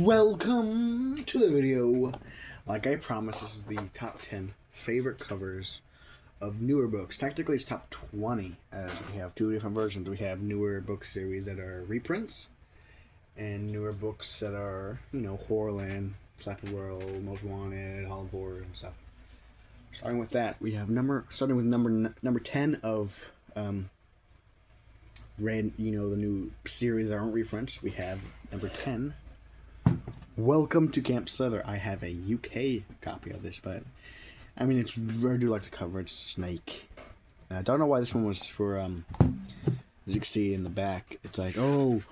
Welcome to the video. Like I promised, this is the top 10 favorite covers of newer books. Technically it's top 20, as we have two different versions. We have newer book series that are reprints, and newer books that are, Horrorland, Slappy World, Most Wanted, Hall of Horror, and stuff. Starting with that, we have number 10 of the new series that aren't reprints. We have number 10, Welcome to Camp Slither. I have a UK copy of this, but I do like the cover. It's Snake. I don't know why this one was for, as you can see in the back, it's like, oh, you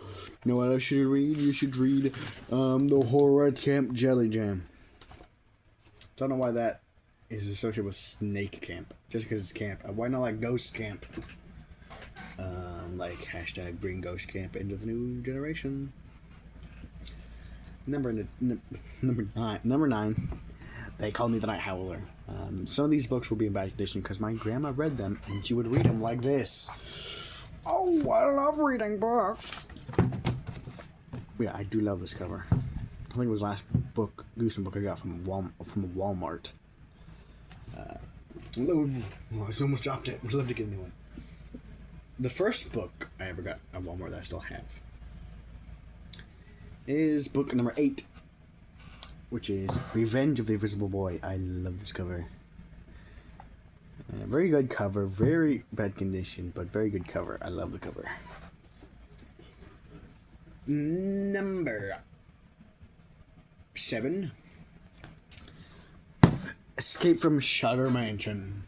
know what I should read? You should read, The Horror at Camp Jelly Jam. Don't know why that is associated with Snake Camp, just because it's camp. Why not like Ghost Camp? Like hashtag bring Ghost Camp into the new generation. Number 9. They Call Me the Night Howler. Some of these books will be in bad condition because my grandma read them and she would read them like this. Oh, I love reading books. Yeah, I do love this cover. I think it was the last book, Goosebumps book I got from Walmart. I almost dropped it. Would love to get a new one. The first book I ever got at Walmart that I still have is book number 8, which is Revenge of the Invisible Boy. I love this cover. Very good cover, very bad condition, but very good cover. I love the cover. Number 7, Escape from Shutter Mansion.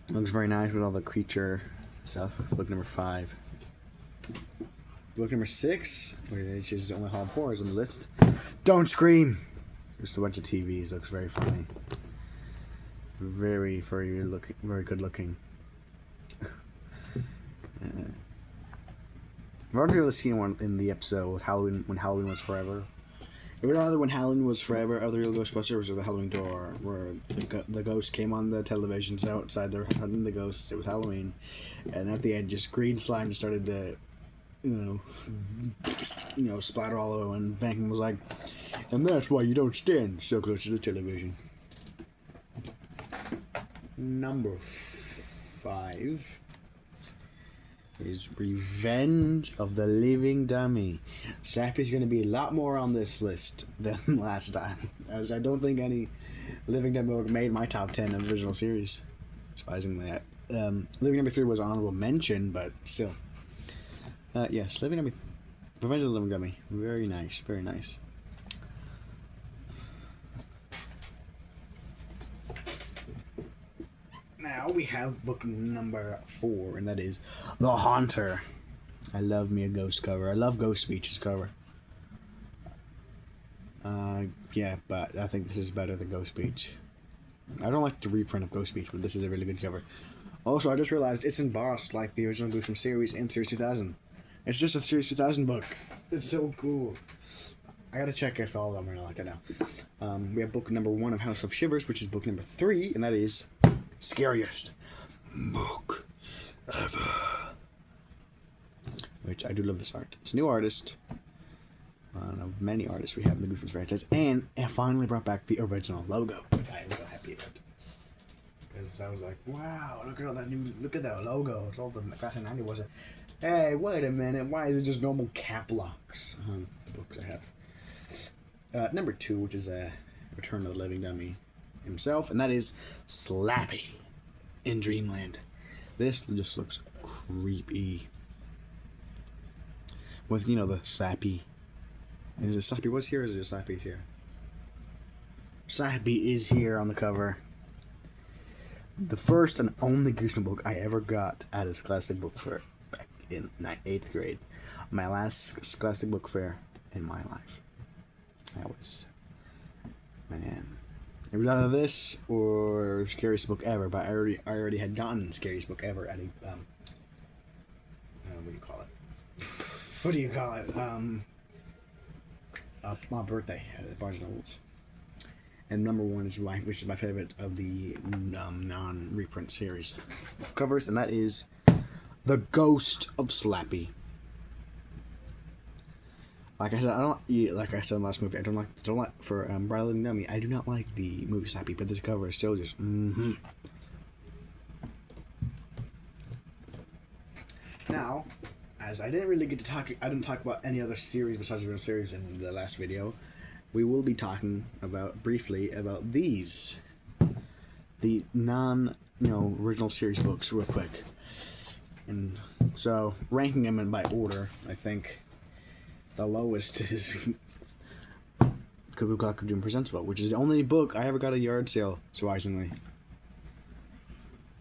Looks very nice with all the creature stuff. Book number 5. Book number 6, which is the only Hall of Horrors on the list. Don't Scream! Just a bunch of TVs. Looks very funny. Very good looking. I've already really seen one in the episode Halloween, when Halloween was forever. It was either when Halloween was forever, or the real Ghostbusters, or the Halloween Door, where the ghost came on the television, so outside they're hunting the ghosts. It was Halloween, and at the end, just green slime just started to, splatter all over, and Vankin was like, and that's why you don't stand so close to the television. Number 5 is Revenge of the Living Dummy. Slappy's going to be a lot more on this list than last time, as I don't think any Living Dummy book made my top 10 of the original series. Surprisingly, Living Dummy 3 was an honorable mention, but still. Yes, Revenge of the Living Dummy. Very nice, very nice. Now we have book number 4, and that is The Haunter. I love me a ghost cover. I love Ghost Speech's cover. Yeah, but I think this is better than Ghost Speech. I don't like the reprint of Ghost Speech, but this is a really good cover. Also, I just realized it's embossed like the original Goosebumps series in Series 2000. It's just a Series 2000 book. It's so cool. I gotta check if all of them are like that now. We have book number 1 of House of Shivers, which is book number 3, and that is Scariest Book Ever. Which I do love this art. It's a new artist. One of many artists we have in the Goosebumps franchise, and it finally brought back the original logo, which I was so happy about. Because I was like, wow, look at that logo. It's all the classic 90 was it? Hey, wait a minute, why is it just normal cap locks? The books I have. Number 2, which is Return of the Living Dummy himself, and that is Slappy in Dreamland. This just looks creepy. With, the Slappy. Is it Slappy was here, or is it just Slappy's here? Slappy is here on the cover. The first and only Goosebumps book I ever got at a Scholastic Book Fair back in 8th grade. My last Scholastic Book Fair in my life. That was, man. It was either this or Scariest Book Ever, but I already had gotten Scariest Book Ever at a what do you call it? What do you call it? My birthday at Barnes & Nobles. And number 1 is which is my favorite of the non-reprint series covers, and that is The Ghost of Slappy. Like I said, I don't. Yeah, like I said in the last movie, I don't like for Bride Living Dummy. I do not like the movie Slappy, but this cover is still just. Now, as I didn't really get to talk, I didn't talk about any other series besides the original series in the last video. We will be talking briefly about these, the original series books, real quick. And so, ranking them in by order, I think the lowest is Cuckoo Clock of Doom Presents book, which is the only book I ever got at a yard sale, surprisingly.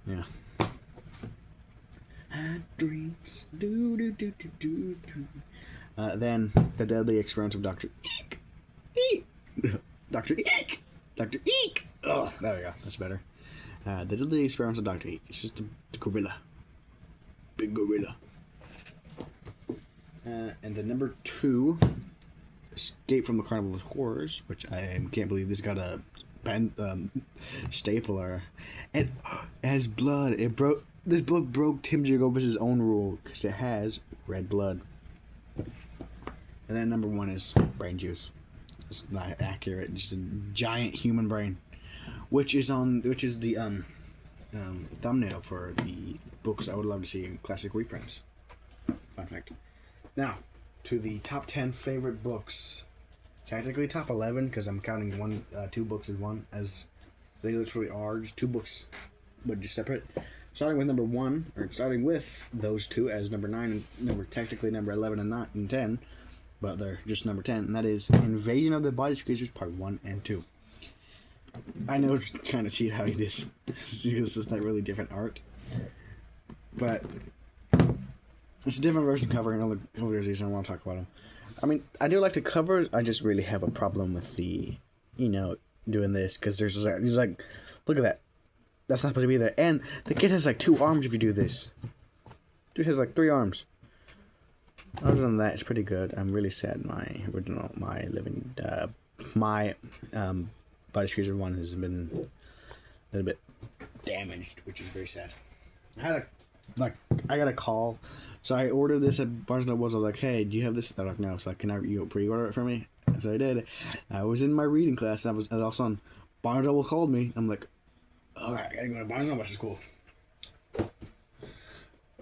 Yeah. Had dreams. Then The Deadly Experiments of Dr. Eek. Eek. Dr. Eek. Dr. Eek. Oh, there we go. That's better. The Deadly Experiments of Dr. Eek. It's just a gorilla. Big gorilla. And the number 2, Escape from the Carnival of Horrors, which I can't believe this got a stapler. And it has blood. This book broke Tim Jacobus' own rule because it has red blood. And then number 1 is Brain Juice. It's not accurate. Just a giant human brain, which is the thumbnail for the books I would love to see in classic reprints. Fun fact. Now, to the top 10 favorite books. Technically top 11 because I'm counting 2 books as one, as they literally are just 2 books, but just separate. Starting with number 1, or starting with those 2 as number 9 and technically number 11 and 9 and 10, but they're just number 10, and that is Invasion of the Body Creatures Part 1 and 2. I know it's kind of cheap how he did because it's not really different art, but it's a different version cover, and all the covers I want to talk about them. I mean, I do like the covers. I just really have a problem with the, doing this, because there's like, look at that. That's not supposed to be there. And the kid has like 2 arms if you do this. Dude has like 3 arms. Other than that, it's pretty good. I'm really sad my Body Squeezer 1 has been a little bit damaged, which is very sad. I got a call. So I ordered this at Barnes & Noble. I was like, hey, do you have this? They're like, no. So can you pre-order it for me? So I did. I was in my reading class, and all of a sudden, Barnes & Noble called me. I'm like, all right, I gotta go to Barnes & Noble. This is cool.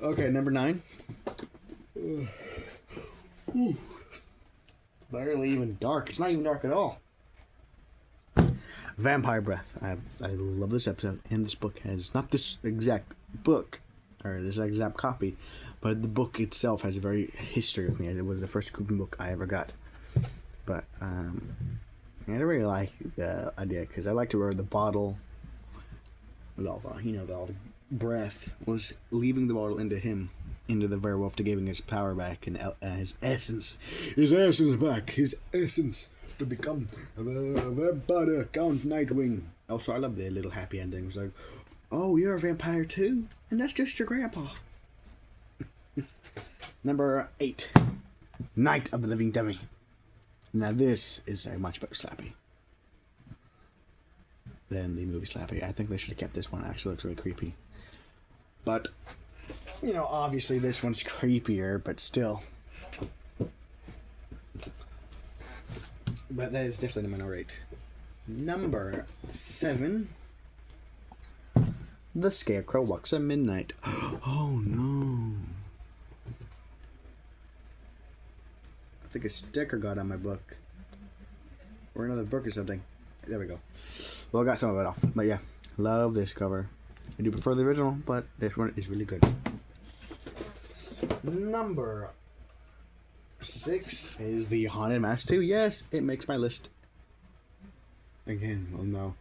Okay, number 9. Barely even dark. It's not even dark at all. Vampire Breath. I love this episode, and this book has not this exact book, or this exact copy, but the book itself has a very history with me. It was the first cooking book I ever got. But I don't really like the idea, because I like to wear the bottle with all the breath was leaving the bottle into the werewolf to giving his power back and his essence back, his essence to become the vampire Count Nightwing. Also, I love the little happy ending. It was like, oh, you're a vampire too? And that's just your grandpa. Number 8. Night of the Living Dummy. Now this is a much better Slappy than the movie Slappy. I think they should have kept this one. It actually looks really creepy. But, obviously this one's creepier, but still. But that is definitely number 8. Number 7. The Scarecrow Walks at Midnight. Oh no. I think a sticker got on my book. Or another book or something. There we go. Well, I got some of it off. But yeah, love this cover. I do prefer the original, but this one is really good. Number 6 is the Haunted Mask 2. Yes, it makes my list. Again, well, no.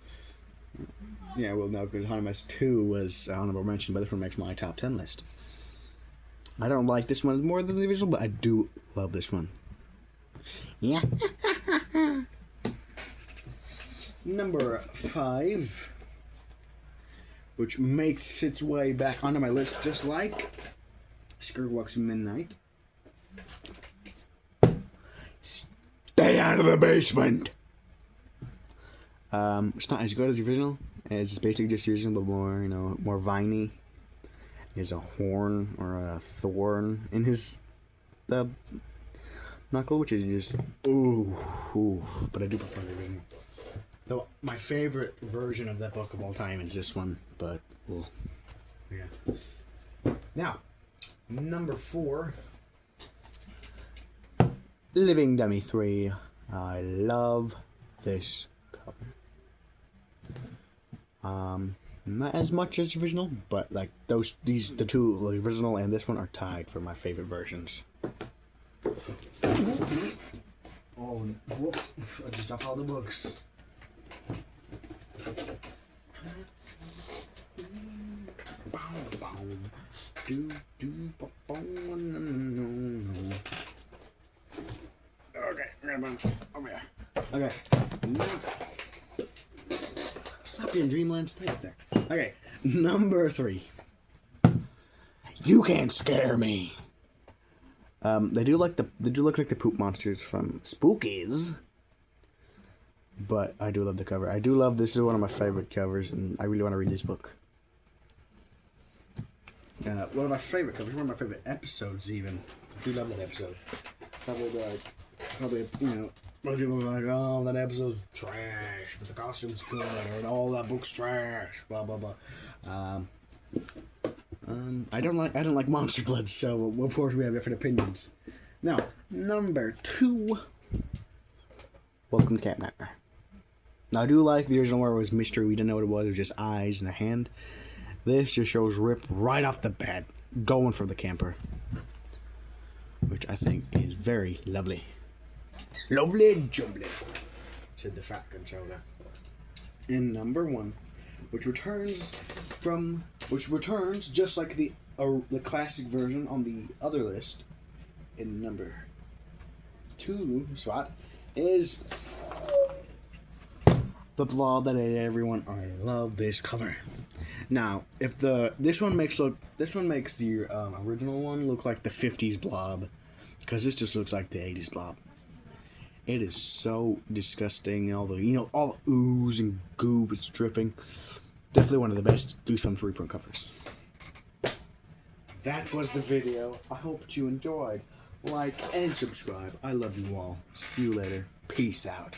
Yeah, well, no, because Haunted Mask 2 was honorable mention, but this one makes my top 10 list. I don't like this one more than the original, but I do love this one. Yeah. Number 5, which makes its way back onto my list, just like Scarecrow Walks at Midnight. Stay out of the basement! It's not as good as the original. It's basically just using the more, more viney. He has a horn or a thorn in his not cool, which is just ooh. But I do prefer the original. Though my favorite version of that book of all time is this one. But yeah. Now, number 4, Living Dummy 3. I love this cover. Not as much as the original, but like the two, the original and this one, are tied for my favorite versions. Oh, whoops! I just dropped all the books. Okay, over here. Okay. Stop being Dreamland. Stay up there. Okay, number 3. You can't scare me. They do look like the poop monsters from Spookies. But I do love the cover. I do love, this is one of my favorite covers, and I really want to read this book. One of my favorite covers, one of my favorite episodes even. I do love that episode. Probably, most people are like, oh, that episode's trash, but the costume's good, or oh, that book's trash, blah blah blah. I don't like Monster Blood, so of course we have different opinions. Now, number 2, Welcome to Camp Nightmare. Now, I do like the original where it was mystery. We didn't know what it was just eyes and a hand. This just shows Rip right off the bat, going for the camper, which I think is very lovely. Lovely jubbly, said the fat controller. In number 1, which returns just like the classic version on the other list. In number 2 spot is The Blob That Ate Everyone. I love this cover. Now, if this one makes the original one look like the 50s Blob, because this just looks like the 80s Blob. It is so disgusting. All the ooze and goop it's dripping. Definitely one of the best Goosebumps reprint covers. That was the video. I hope you enjoyed. Like and subscribe. I love you all. See you later. Peace out.